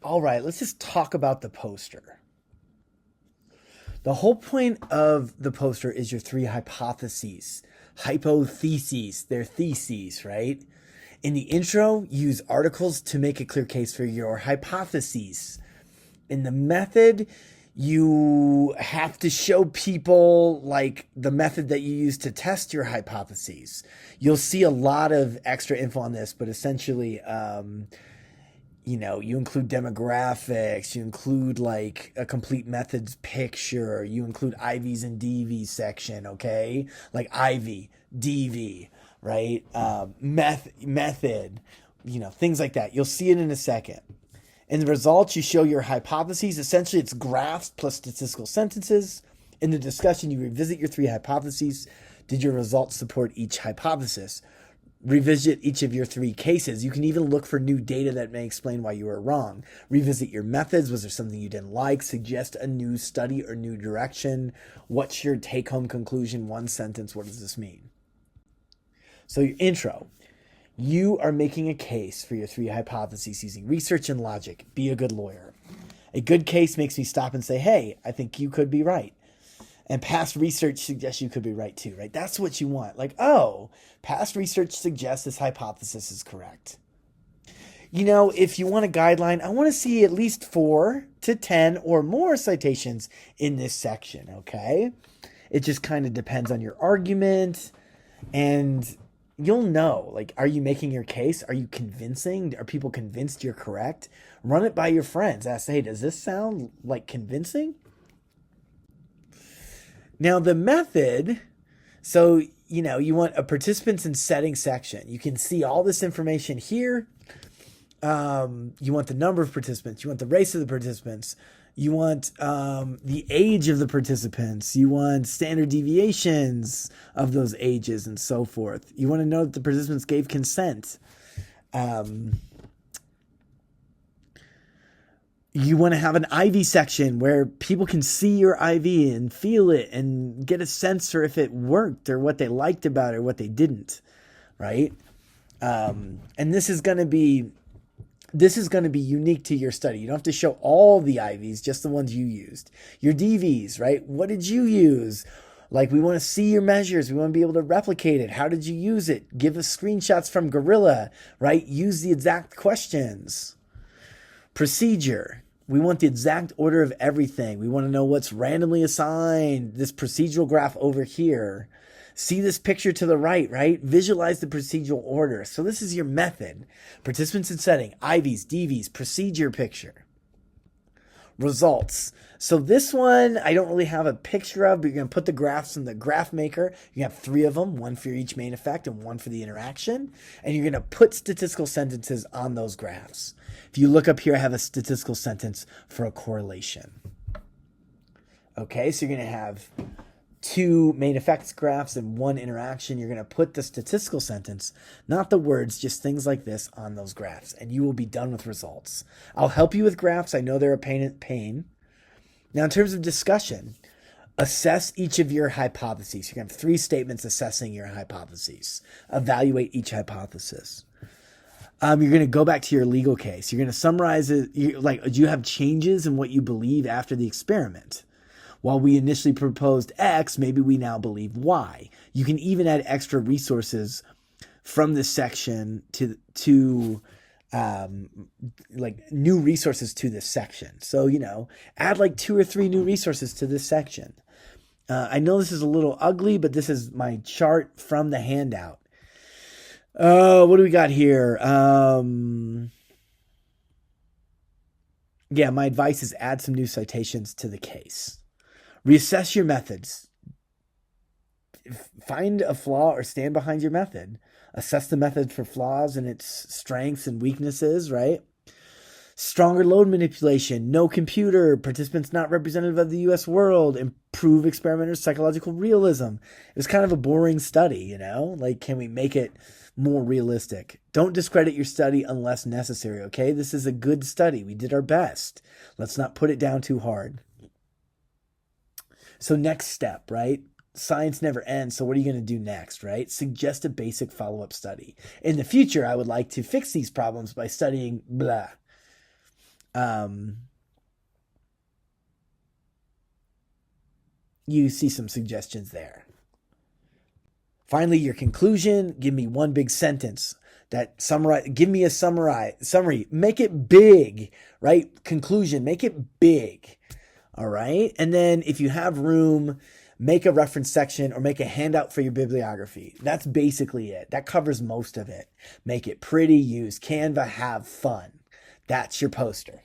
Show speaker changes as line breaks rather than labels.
All right, let's just talk about the poster. The whole point of the poster is your three hypotheses. Hypotheses, they're theses, right? In the intro, use articles to make a clear case for your hypotheses. In the method, you have to show people like the method that you use to test your hypotheses. You'll see a lot of extra info on this, but essentially, you include demographics, you include like a complete methods picture, you include IVs and DVs section, okay? Like IV, DV, right? Method, things like that. You'll see it in a second. In the results, you show your hypotheses. Essentially, it's graphs plus statistical sentences. In the discussion, you revisit your three hypotheses. Did your results support each hypothesis? Revisit each of your three cases. You can even look for new data that may explain why you were wrong. Revisit your methods. Was there something you didn't like? Suggest a new study or new direction. What's your take-home conclusion? One sentence. What does this mean? So your intro. You are making a case for your three hypotheses using research and logic. Be a good lawyer. A good case makes me stop and say, hey, I think you could be right. And past research suggests you could be right too, right? That's what you want. Like, oh, past research suggests this hypothesis is correct. If you want a guideline, I want to see at least 4 to 10 or more citations in this section, okay? It just kind of depends on your argument, and you'll know, like, are you making your case? Are you convincing? Are people convinced you're correct? Run it by your friends. Ask, hey, does this sound like convincing? Now, the method, so, you want a participants and settings section. You can see all this information here. You want the number of participants. You want the race of the participants. You want the age of the participants. You want standard deviations of those ages and so forth. You want to know that the participants gave consent. You want to have an IV section where people can see your IV and feel it and get a sense for if it worked or what they liked about it or what they didn't, right? And this is going to be unique to your study. You don't have to show all the IVs, just the ones you used. Your DVs, right? What did you use? Like, we want to see your measures. We want to be able to replicate it. How did you use it? Give us screenshots from Gorilla, right? Use the exact questions. Procedure. We want the exact order of everything. We want to know what's randomly assigned. This procedural graph over here. See this picture to the right? Visualize the procedural order. So this is your method. Participants and setting, IVs, DVs, procedure picture. Results. So this one, I don't really have a picture of, but you're going to put the graphs in the graph maker. You have 3 of them, 1 for each main effect and 1 for the interaction. And you're going to put statistical sentences on those graphs. If you look up here, I have a statistical sentence for a correlation. Okay, so you're going to have 2 main effects graphs and 1 interaction. You're going to put the statistical sentence, not the words, just things like this on those graphs, and you will be done with results. I'll help you with graphs. I know they're a pain. Now, in terms of discussion, assess each of your hypotheses. You're going to have 3 statements assessing your hypotheses. Evaluate each hypothesis. You're going to go back to your legal case. You're going to summarize it. Do you have changes in what you believe after the experiment? While we initially proposed X, maybe we now believe Y. You can even add extra resources from this section to new resources to this section. So, add like 2 or 3 new resources to this section. I know this is a little ugly, but this is my chart from the handout. What do we got here? My advice is add some new citations to the case. Reassess your methods. Find a flaw or stand behind your method. Assess the method for flaws and its strengths and weaknesses, right? Stronger load manipulation, no computer, participants not representative of the U.S. world, improve experimenters' psychological realism. It was kind of a boring study, can we make it more realistic? Don't discredit your study unless necessary, okay? This is a good study. We did our best. Let's not put it down too hard. So next step, right? Science never ends. So what are you going to do next, right? Suggest a basic follow-up study. In the future, I would like to fix these problems by studying blah. um, you see some suggestions there. Finally, your conclusion, give me one big sentence that summarize, give me a summary, make it big, right? Conclusion, make it big. All right. And then if you have room, make a reference section or make a handout for your bibliography. That's basically it. That covers most of it. Make it pretty, use Canva, have fun. That's your poster.